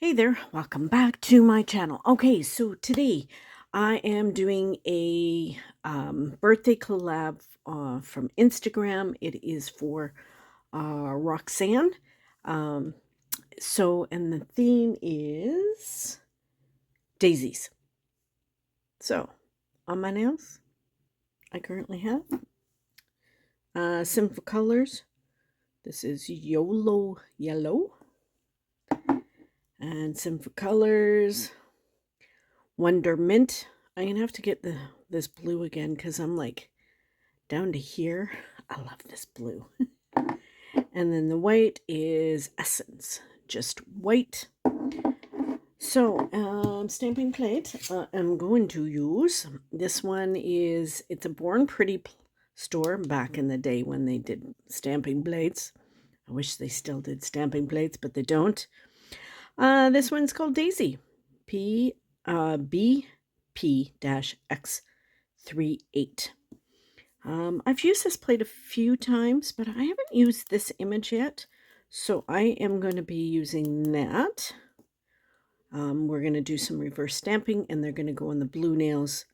Hey there, welcome back to my channel. Okay, so today I am doing a birthday collab from Instagram. It is for Roxanne. Um, and the theme is daisies. So, on my nails, I currently have Sinful Colors. This is Yolo Yellow. And Sinful Colors. Wondermint. I'm gonna have to get this blue again because I'm like down to here. I love this blue. And then the white is Essence, just white. So stamping plate I'm going to use. This one it's a Born Pretty store back in the day when they did stamping blades. I wish they still did stamping plates, but they don't. This one's called Daisy. BP-X38. I've used this plate a few times, but I haven't used this image yet. So I am going to be using that. We're going to do some reverse stamping, and they're going to go on the blue nails.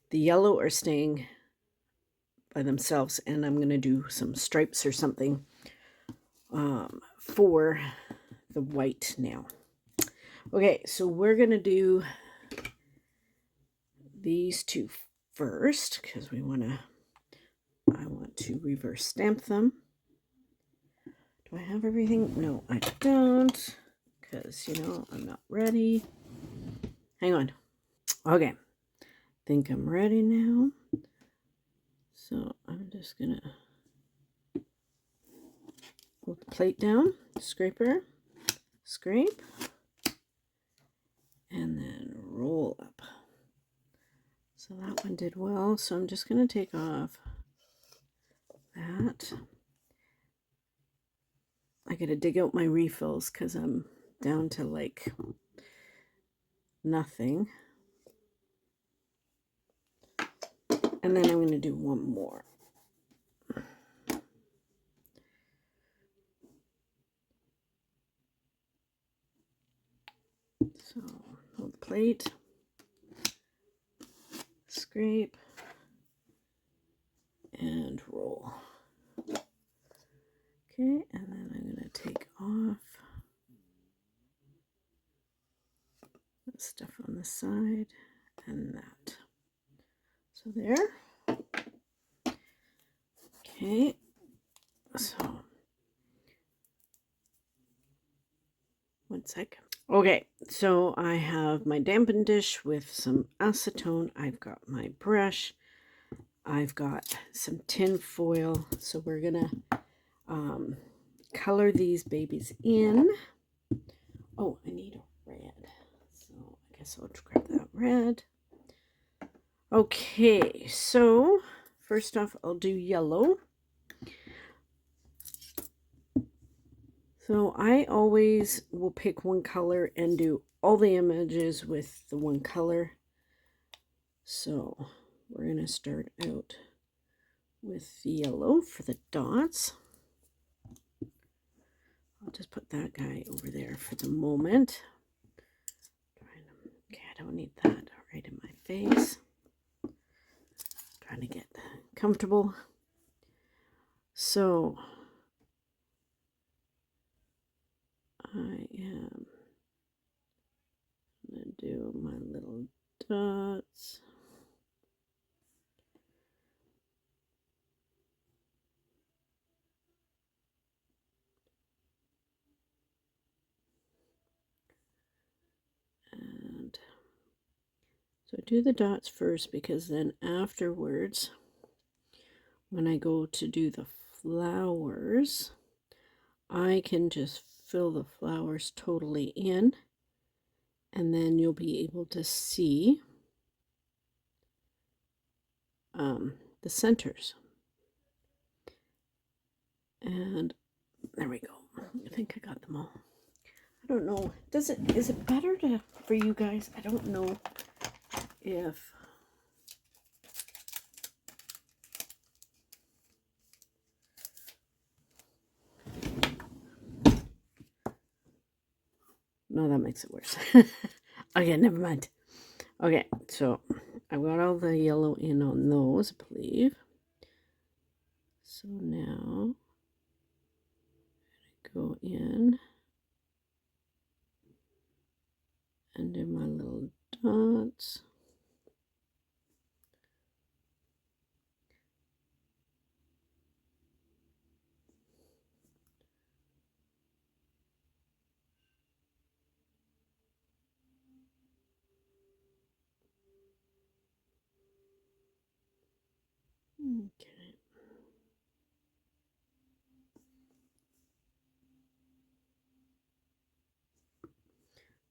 The yellow are staying by themselves, and I'm going to do some stripes or something for the white nail. Okay, so we're going to do these two first because I want to reverse stamp them. Do I have everything? No, I don't, because I'm not ready. Hang on. Okay, think I'm ready now. So I'm just gonna hold the plate down, scraper, scrape, and then roll up. So that one did well. So I'm just gonna take off that. I gotta dig out my refills because I'm down to like nothing. And then I'm going to do one more. So hold the plate, scrape, and roll. Okay, and then I'm going to take off the stuff on the side and that. So there. Okay, so 1 sec. Okay, so I have my dampen dish with some acetone. I've got my brush. I've got some tin foil. So we're gonna color these babies in. Oh, I need a red. So I guess I'll grab that red. Okay, so first off, I'll do yellow. So I always will pick one color and do all the images with the one color. So we're going to start out with the yellow for the dots. I'll just put that guy over there for the moment. Okay, I don't need that right in my face. Trying to get comfortable. So I am going to do my little dots. And so I do the dots first because then afterwards, when I go to do the flowers, I can just fill the flowers totally in, and then you'll be able to see the centers. And there we go. I think I got them all. I don't know. Is it better for you guys? I don't know if No, that makes it worse. Okay, never mind. Okay, so I've got all the yellow in on those, I believe. So now I go in and do my little dots. Okay.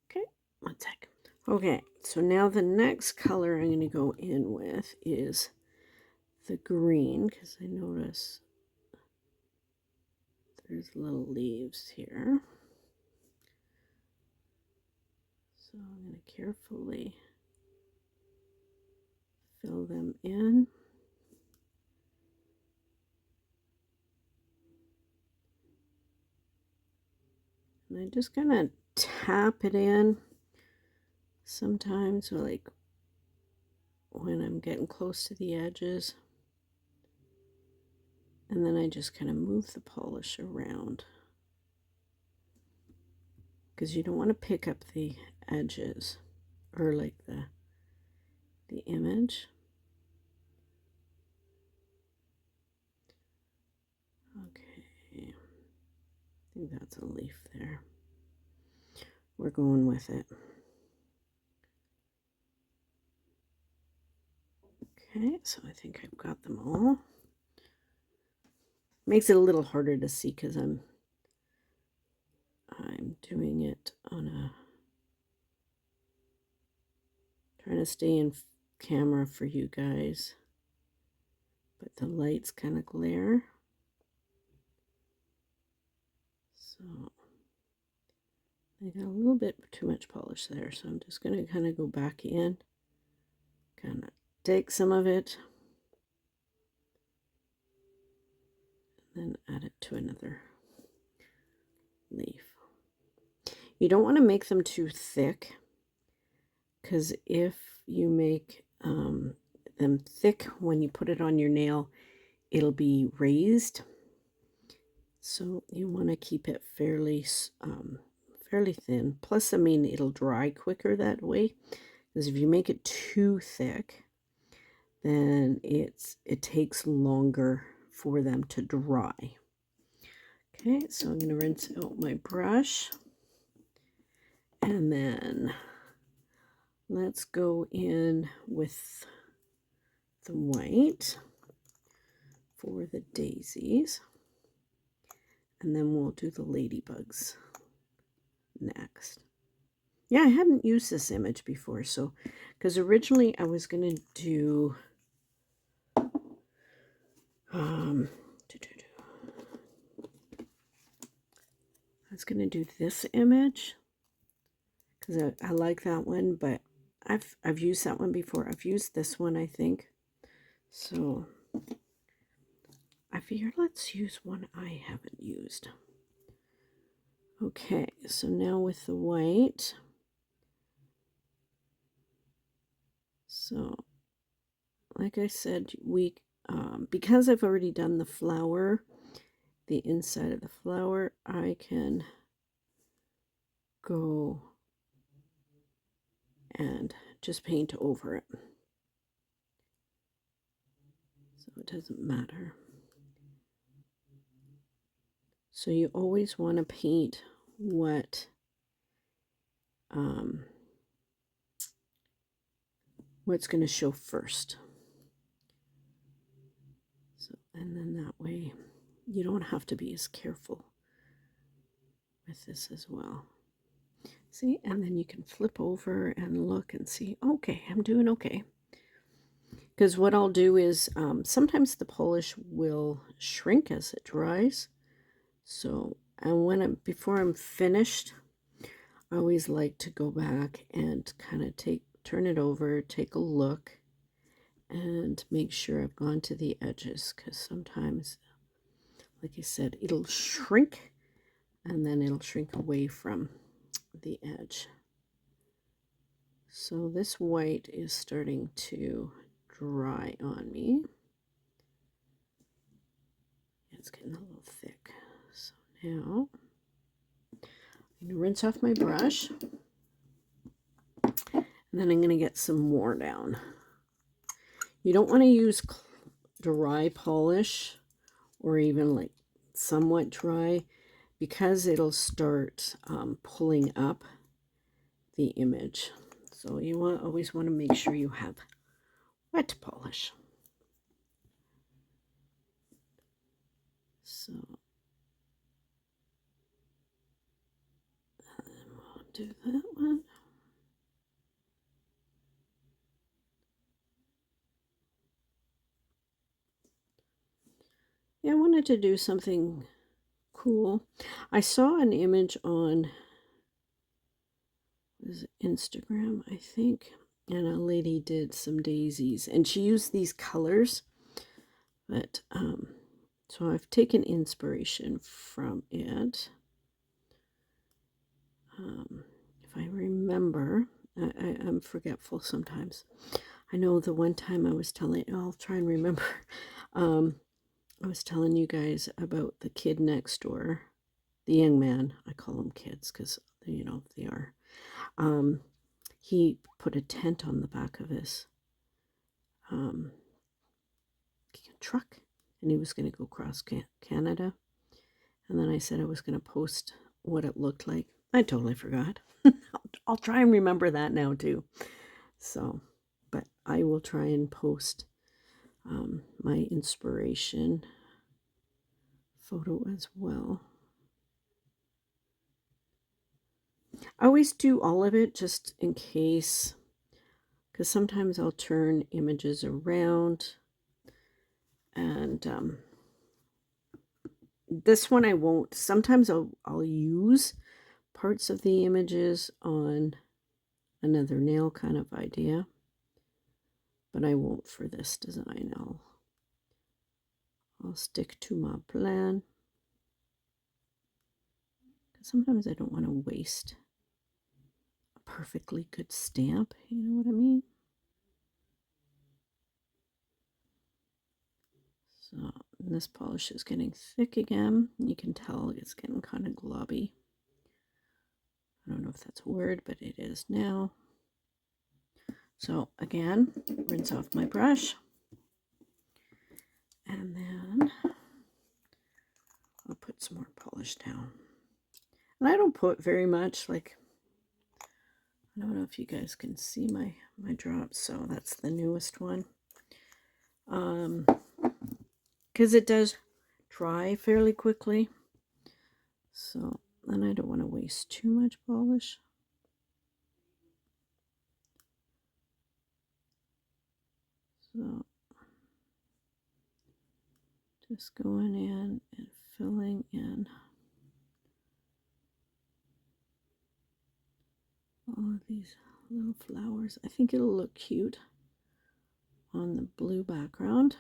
Okay, 1 sec. Okay, so now the next color I'm going to go in with is the green, because I notice there's little leaves here. So I'm going to carefully fill them in. And I just kind of tap it in sometimes, like when I'm getting close to the edges. And then I just kind of move the polish around, because you don't want to pick up the edges or like the image. Okay, I think that's a leaf there. We're going with it. Okay, so I think I've got them all. Makes it a little harder to see because I'm doing it on a, trying to stay in camera for you guys, but the lights kind of glare. So I got a little bit too much polish there, so I'm just going to kind of go back in, kind of take some of it, and then add it to another leaf. You don't want to make them too thick, because if you make them thick when you put it on your nail, it'll be raised. So you want to keep it fairly thin. Plus, I mean, it'll dry quicker that way. Because if you make it too thick, then it takes longer for them to dry. Okay, so I'm going to rinse out my brush. And then let's go in with the white for the daisies. And then we'll do the ladybugs next. Yeah, I hadn't used this image before, so because originally I was going to do this image because I like that one, but I've used that one before. I've used this one, I think. So I figured let's use one I haven't used. Okay, so now with the white. So like I said, we because I've already done the flower, the inside of the flower, I can go and just paint over it. So it doesn't matter. So you always want to paint what's going to show first. So, and then that way you don't have to be as careful with this as well. See, and then you can flip over and look and see, okay, I'm doing okay. Because what I'll do is sometimes the polish will shrink as it dries. So, and before I'm finished, I always like to go back and kind of turn it over, take a look, and make sure I've gone to the edges, because sometimes, like I said, it'll shrink, and then it'll shrink away from the edge. So this white is starting to dry on me. It's getting a little thick. So now I'm going to rinse off my brush. And then I'm going to get some more down. You don't want to use dry polish or even like somewhat dry, because it'll start pulling up the image. So you always want to make sure you have wet polish. So we'll do that one. Yeah, I wanted to do something cool. I saw an image on Instagram, I think, and a lady did some daisies, and she used these colors, but so I've taken inspiration from it. If I remember, I'm forgetful sometimes. I know the one time I'll try and remember. I was telling you guys about the kid next door, the young man. I call them kids because, you know, they are. He put a tent on the back of his truck, and he was going to go across Canada. And then I said I was going to post what it looked like. I totally forgot. I'll try and remember that now too. So, but I will try and post my inspiration photo as well. I always do all of it just in case, because sometimes I'll turn images around, and this one I won't. Sometimes I'll use parts of the images on another nail kind of idea, but I won't for this design. I'll stick to my plan, because sometimes I don't want to waste a perfectly good stamp, you know what I mean? So this polish is getting thick again. You can tell it's getting kind of globby. I don't know if that's a word, but it is now. So again, rinse off my brush, and then I'll put some more polish down. And I don't put very much, like, I don't know if you guys can see my drops. So that's the newest one. Because it does dry fairly quickly. So then I don't want to waste too much polish. So just going in and filling in all of these little flowers. I think it'll look cute on the blue background.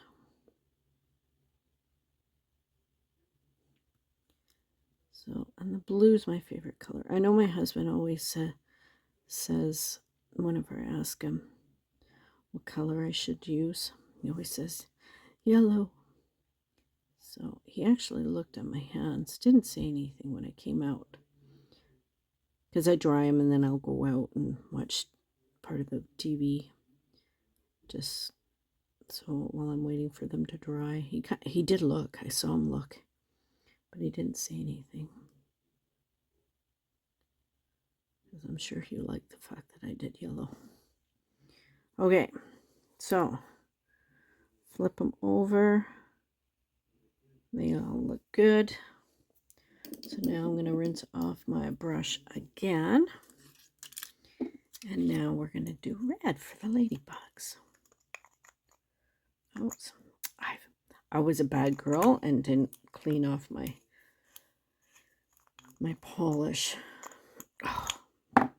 So, and the blue is my favorite color. I know my husband always says, whenever I ask him what color I should use, he always says yellow. So he actually looked at my hands, didn't say anything when I came out, because I dry them and then I'll go out and watch part of the TV, just so while I'm waiting for them to dry. He did look. I saw him look, but he didn't say anything, because I'm sure he liked the fact that I did yellow. Okay, so flip them over. They all look good. So now I'm going to rinse off my brush again. And now we're going to do red for the ladybugs. Oops. I was a bad girl and didn't clean off my polish. Oh, hang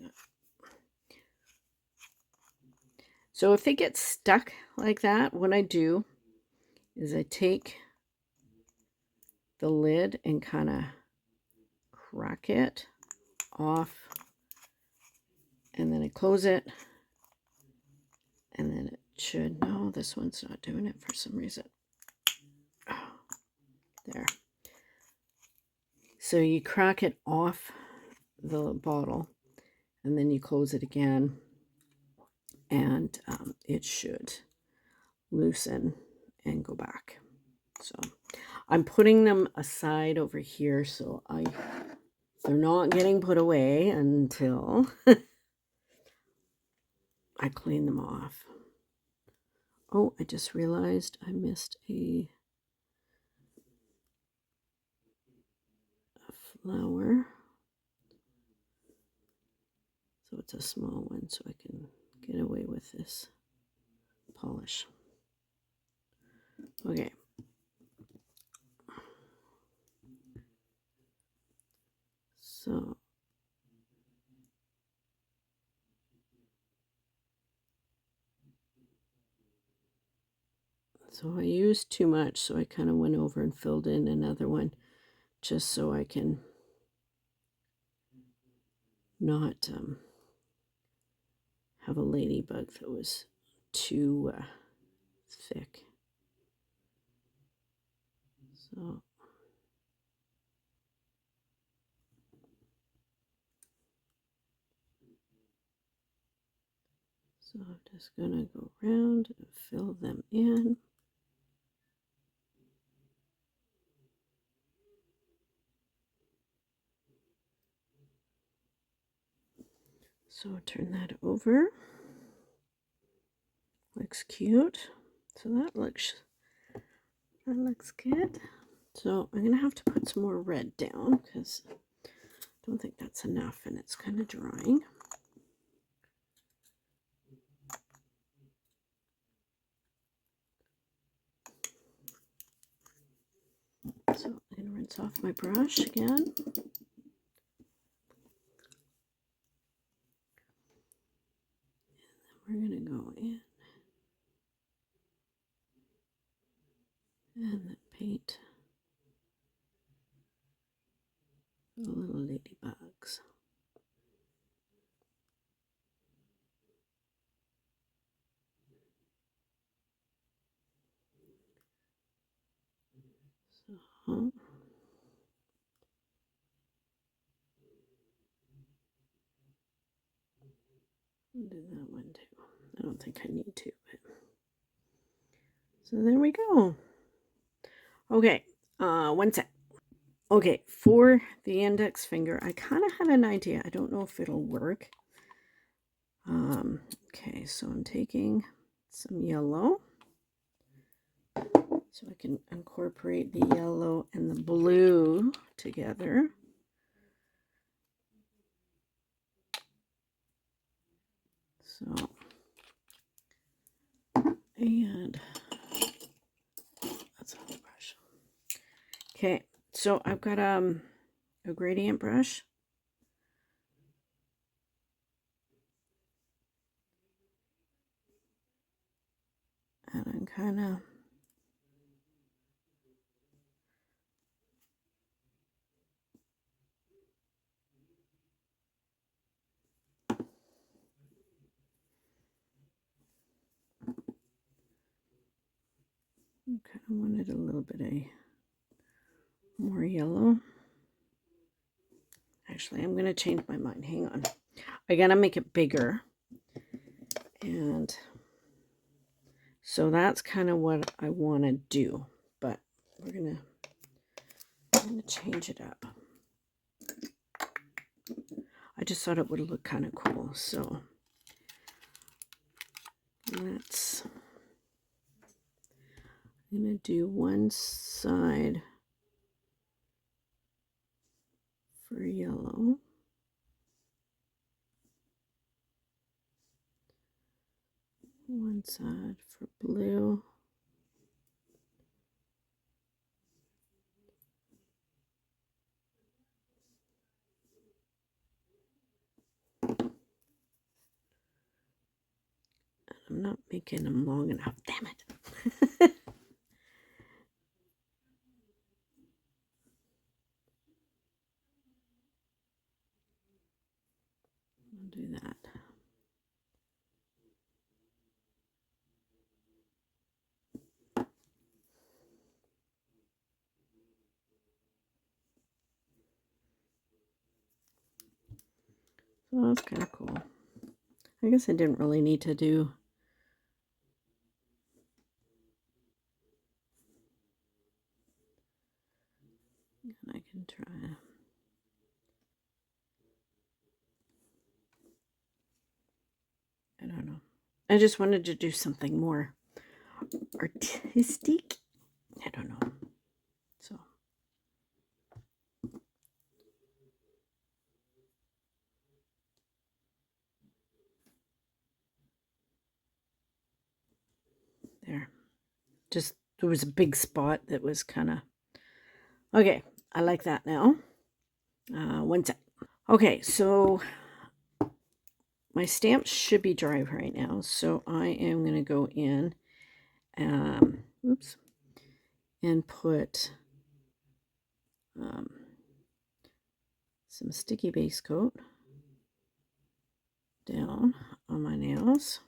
on. So if it gets stuck like that, what I do is I take the lid and kind of crack it off, and then I close it, and then it should, no, this one's not doing it for some reason. Oh, there. So you crack it off the bottle, and then you close it again, and it should loosen and go back. So I'm putting them aside over here, so they're not getting put away until I clean them off. Oh, I just realized I missed a flower. So it's a small one, so I can get away with this polish. Okay. So I used too much, so I kind of went over and filled in another one just so I can not have a ladybug that was too thick. So I'm just going to go around and fill them in. So I'll turn that over. Looks cute. So that looks good. So I'm going to have to put some more red down because I don't think that's enough and it's kind of drying. So I'm going to rinse off my brush again. And then we're going to go in and then paint the little ladybugs. So I'll do that one too. I don't think I need to, but so there we go. Okay, one sec. Okay, for the index finger, I kind of had an idea. I don't know if it'll work. Okay, so I'm taking some yellow so I can incorporate the yellow and the blue together. So, and that's on the brush. Okay, so I've got a gradient brush. And I'm kind of wanted a little bit more yellow. Actually, I'm going to change my mind. Hang on. I got to make it bigger. And so that's kind of what I want to do. But I'm going to change it up. I just thought it would look kind of cool. So I'm going to do one side for yellow. One side for blue. I'm not making them long enough. Damn it. I'll do that. So that's kind of cool. I guess I didn't really need to do and I can try. I don't know. I just wanted to do something more artistic. I don't know. So there. Just there was a big spot that was kind of okay. I like that now. One sec. Okay, so my stamps should be dry right now, so I am going to go in, oops, and put some sticky base coat down on my nails.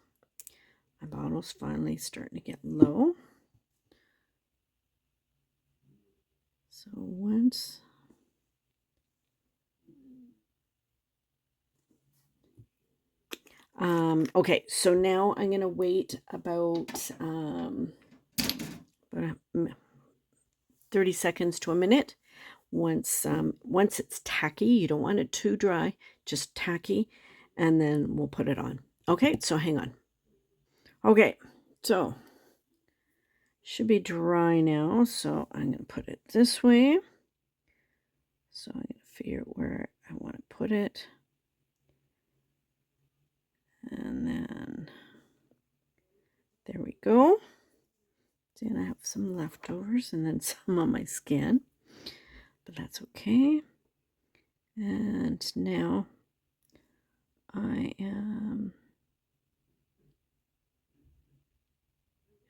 My bottle's finally starting to get low. So once okay, so now I'm going to wait about 30 seconds to a minute. Once it's tacky, you don't want it too dry, just tacky, and then we'll put it on. Okay, so hang on. Okay, so should be dry now, so I'm going to put it this way. So I'm going to figure out where I want to put it. And then there we go. And I have some leftovers and then some on my skin, but that's okay. And now I am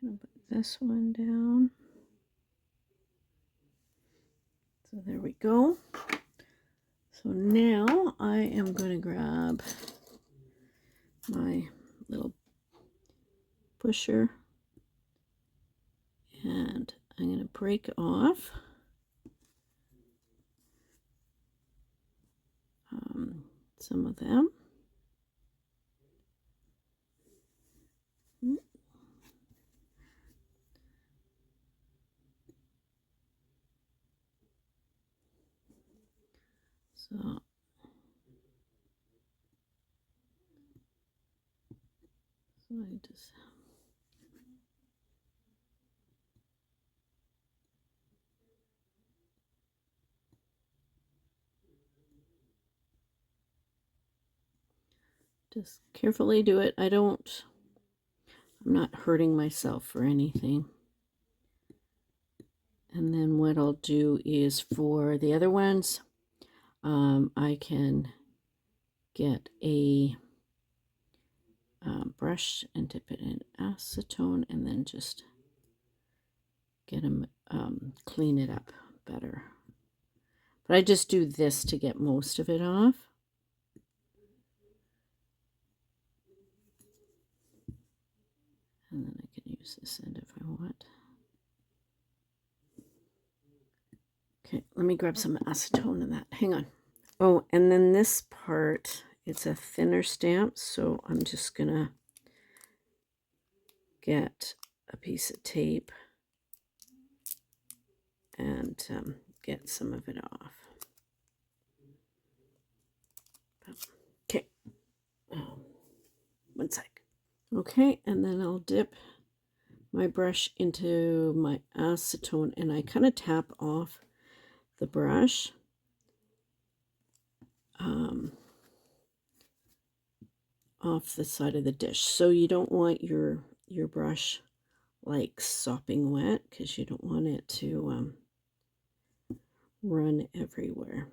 going to put this one down. So there we go. So now I am going to grab my little pusher and I'm going to break off some of them. So I just carefully do it. I'm not hurting myself or anything. And then what I'll do is for the other ones, I can get a brush and dip it in acetone and then just get them, clean it up better. But I just do this to get most of it off. And then I can use this end if I want. Okay, let me grab some acetone in that. Hang on. Oh, and then this part, it's a thinner stamp, so I'm just going to get a piece of tape and get some of it off. Okay, one sec. Okay, and then I'll dip my brush into my acetone and I kind of tap off the brush. Off the side of the dish. So you don't want your brush like sopping wet because you don't want it to run everywhere.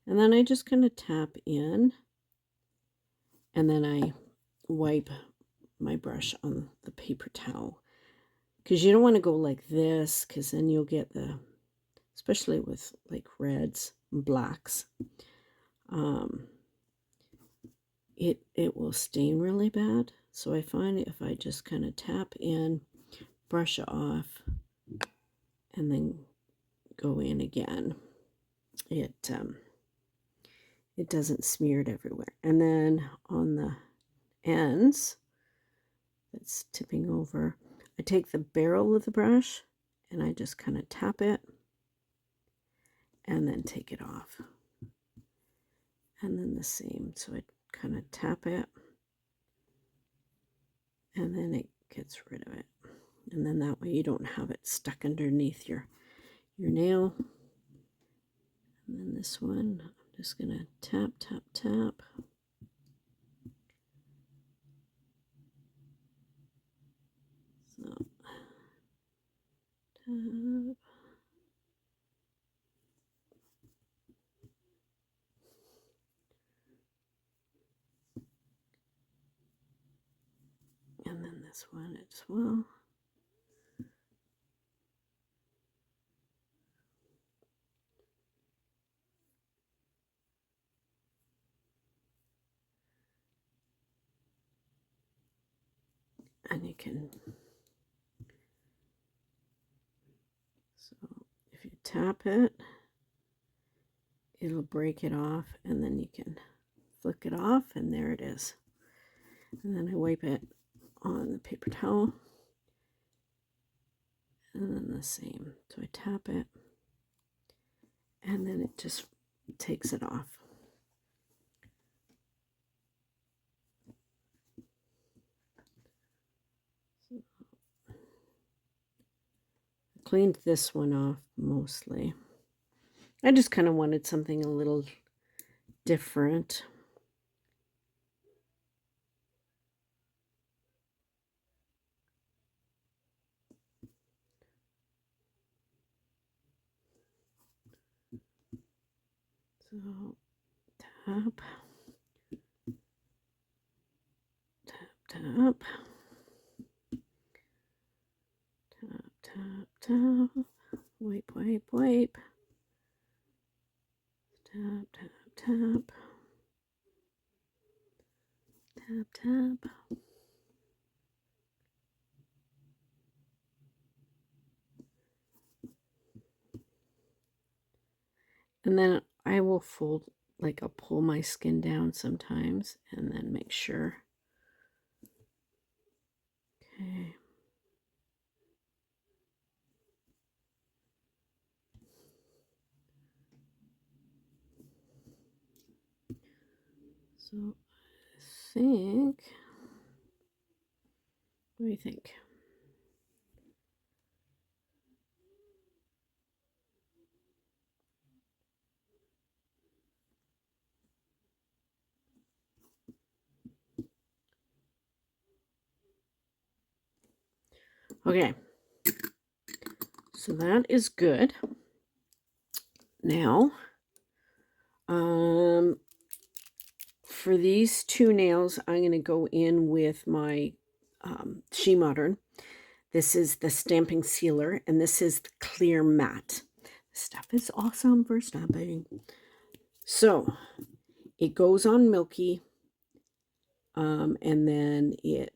And then I just kind of tap in and then I wipe my brush on the paper towel because you don't want to go like this because then you'll get especially with like reds and blacks, it will stain really bad. So I find if I just kind of tap in, brush off, and then go in again, it doesn't smear it everywhere. And then on the ends that's tipping over, I take the barrel of the brush and I just kind of tap it and then take it off. And then the same, so I kind of tap it and then it gets rid of it. And then that way you don't have it stuck underneath your nail. And then this one, I'm just gonna tap, tap, tap. So, tap. And then this one as well. And you can, so if you tap it, it'll break it off, and then you can flick it off, and there it is. And then I wipe it on the paper towel, and then the same. So I tap it, and then it just takes it off. Cleaned this one off mostly. I just kind of wanted something a little different. So tap, tap, tap, tap, tap, tap, wipe, wipe, wipe, tap, tap, tap, tap, tap. And then I will fold, like I'll pull my skin down sometimes and then make sure. Okay. So I think, what do you think? Okay, so that is good. Now, for these two nails, I'm going to go in with my She Modern. This is the stamping sealer, and this is the clear matte. This stuff is awesome for stamping. So, it goes on milky, and then it,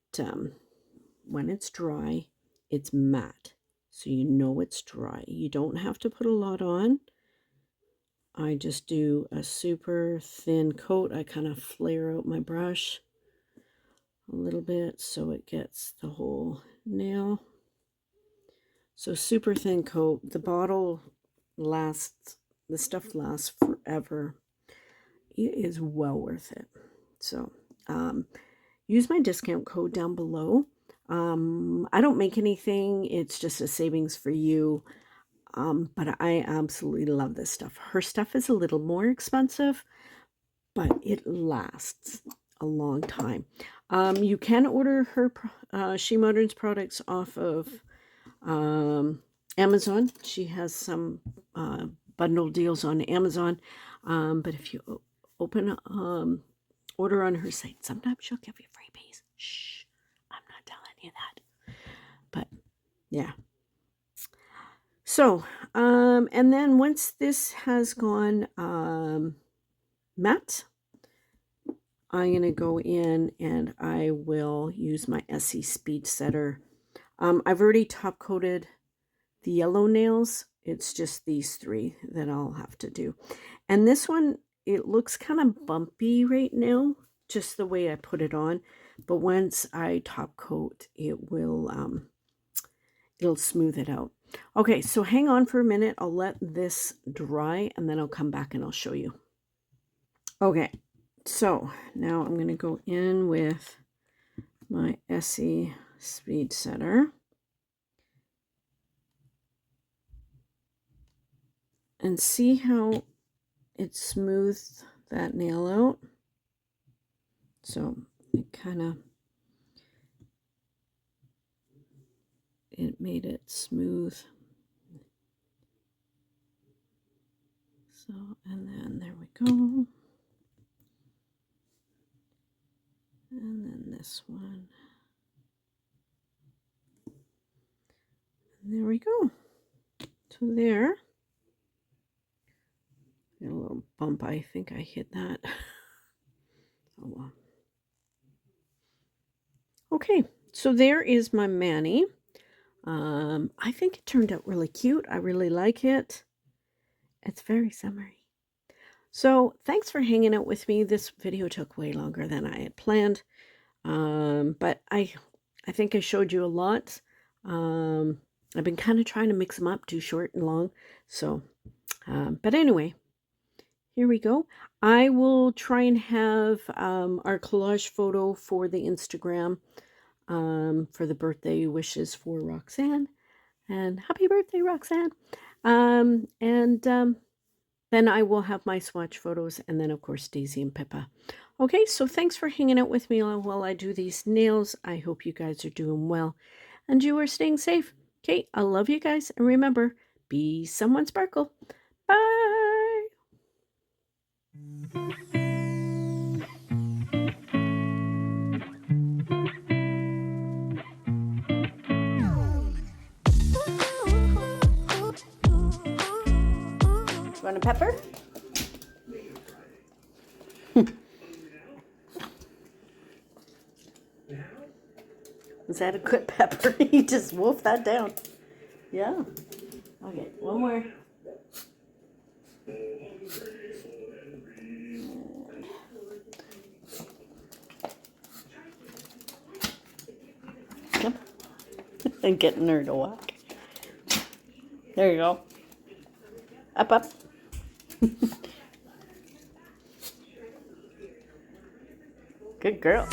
when it's dry, it's matte. So you know it's dry. You don't have to put a lot on. I just do a super thin coat. I kind of flare out my brush a little bit so it gets the whole nail. So super thin coat. The bottle lasts, the stuff lasts forever. It is well worth it. So use my discount code down below. I don't make anything. It's just a savings for you. But I absolutely love this stuff. Her stuff is a little more expensive, but it lasts a long time. You can order her She Modern's products off of Amazon. She has some bundle deals on Amazon. But if you open order on her site, sometimes she'll give you freebies. Shh, I'm not telling you that. But yeah. So, and then once this has gone matte, I'm going to go in and I will use my Essie Speed Setter. I've already top coated the yellow nails. It's just these 3 that I'll have to do. And this one, it looks kind of bumpy right now, just the way I put it on. But once I top coat, it will, it'll smooth it out. Okay, so hang on for a minute. I'll let this dry and then I'll come back and I'll show you. Okay, so now I'm going to go in with my Essie Speed Setter and see how it smoothed that nail out. So it made it smooth. So, and then there we go. And then this one. And there we go. So there. Got a little bump. I think I hit that. Oh well. Okay, so there is my mani. I think it turned out really cute. I really like it. It's very summery. So thanks for hanging out with me. This video took way longer than I had planned. But I think I showed you a lot. I've been kind of trying to mix them up, too short and long. So, but anyway, here we go. I will try and have our collage photo for the Instagram for the birthday wishes for Roxanne. And happy birthday, Roxanne. Then I will have my swatch photos and then, of course, Daisy and Pippa. Okay, so thanks for hanging out with me while I do these nails. I hope you guys are doing well and you are staying safe. Okay, I love you guys. And remember, be someone sparkle. Bye. Want a pepper? Was that a good pepper? You just wolfed that down. Yeah. Okay, one more. Come. And getting her to walk. There you go. Up, up. Good girl.